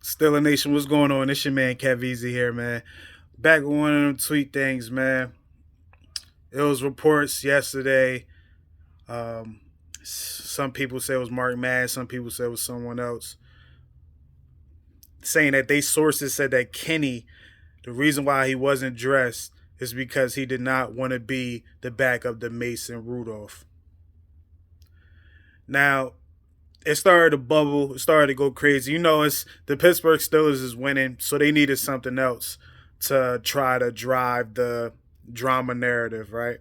Steeler Nation, what's going on? It's your man Kev Easy here, man. Back with one of them tweet things, man. It was reports yesterday. Some people say it was Mark Madden, some people say it was someone else, saying that they sources said that Kenny, the reason why he wasn't dressed is because he did not want to be the backup to Mason Rudolph. Now, it started to bubble. It started to go crazy. You know, it's the Pittsburgh Steelers is winning, so they needed something else to try to drive the drama narrative, right?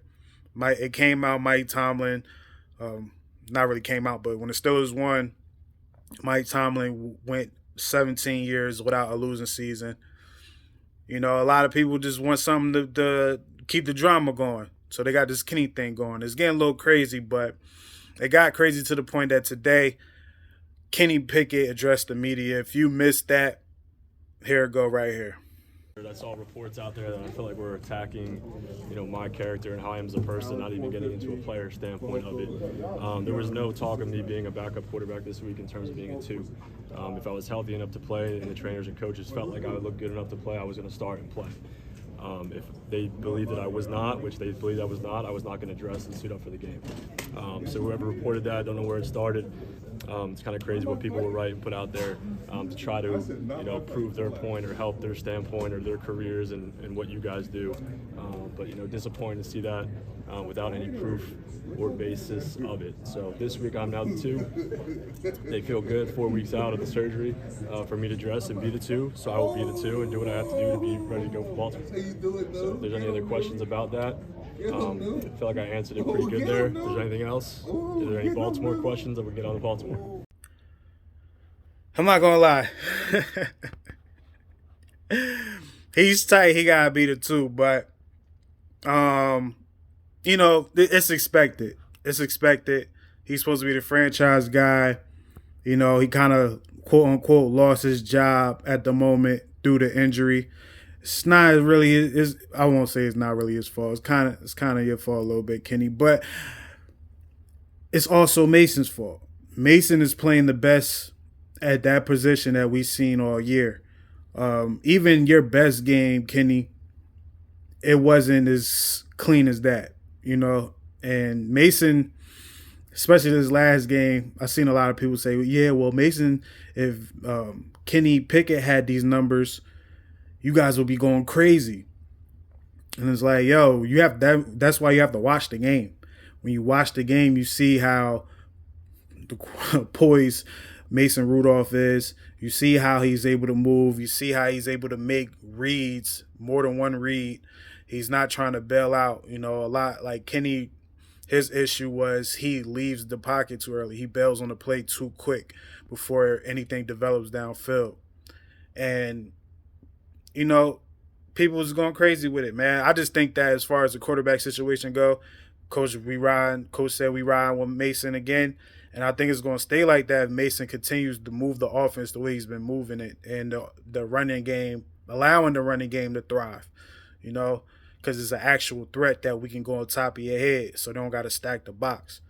It came out, Mike Tomlin, not really came out, but when the Steelers won, Mike Tomlin went 17 years without a losing season. You know, a lot of people just want something to keep the drama going. So they got this Kenny thing going. It's getting a little crazy, but it got crazy to the point that today Kenny Pickett addressed the media. If you missed that, here it go right here. I saw reports out there that I feel like we're attacking, my character and how I am as a person, not even getting into a player standpoint of it. There was no talk of me being a backup quarterback this week in terms of being a two. If I was healthy enough to play and the trainers and coaches felt like I would look good enough to play, I was going to start and play. If they believed that I was not, which they believed I was not going to dress and suit up for the game. So whoever reported that, I don't know where it started. It's kind of crazy what people will write and put out there to try to, prove their point or help their standpoint or their careers and what you guys do. But disappointing to see that without any proof or basis of it. So this week I'm now the two. They feel good 4 weeks out of the surgery for me to dress and be the two. So I will be the two and do what I have to do to be ready to go for Baltimore. So if there's any other questions about that, I feel like I answered it pretty good there. If there's anything else, is there any Baltimore questions that we get on to Baltimore? I'm not going to lie. He's tight. He got to be the two. But, it's expected. It's expected. He's supposed to be the franchise guy. He kind of, quote unquote, lost his job at the due to injury. It's not really I won't say it's not really his fault. It's kind of your fault a little bit, Kenny. But it's also Mason's fault. Mason is playing the best at that position that we've seen all year. Even your best game, Kenny, it wasn't as clean as that, And Mason, especially this last game, I've seen a lot of people say, yeah, well, Mason, if Kenny Pickett had these numbers, you guys will be going crazy. And it's like, yo, that's why you have to watch the game. When you watch the game, you see how poised Mason Rudolph is. You see how he's able to move. You see how he's able to make reads, more than one read. He's not trying to bail out, a lot. Like Kenny, his issue was he leaves the pocket too early. He bails on the play too quick before anything develops downfield. And people was going crazy with it, man. I just think that as far as the quarterback situation go, Coach said we ride with Mason again. And I think it's going to stay like that if Mason continues to move the offense the way he's been moving it and the running game, allowing the running game to thrive, because it's an actual threat that we can go on top of your head so they don't got to stack the box.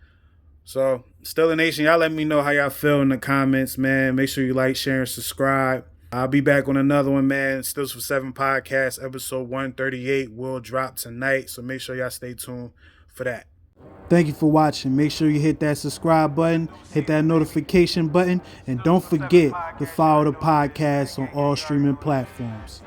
So, Steeler Nation, y'all let me know how y'all feel in the comments, man. Make sure you like, share, and subscribe. I'll be back on another one, man. Stills for 7 podcast, episode 138 will drop tonight. So make sure y'all stay tuned for that. Thank you for watching. Make sure you hit that subscribe button, hit that notification button, and don't forget to follow the podcast on all streaming platforms.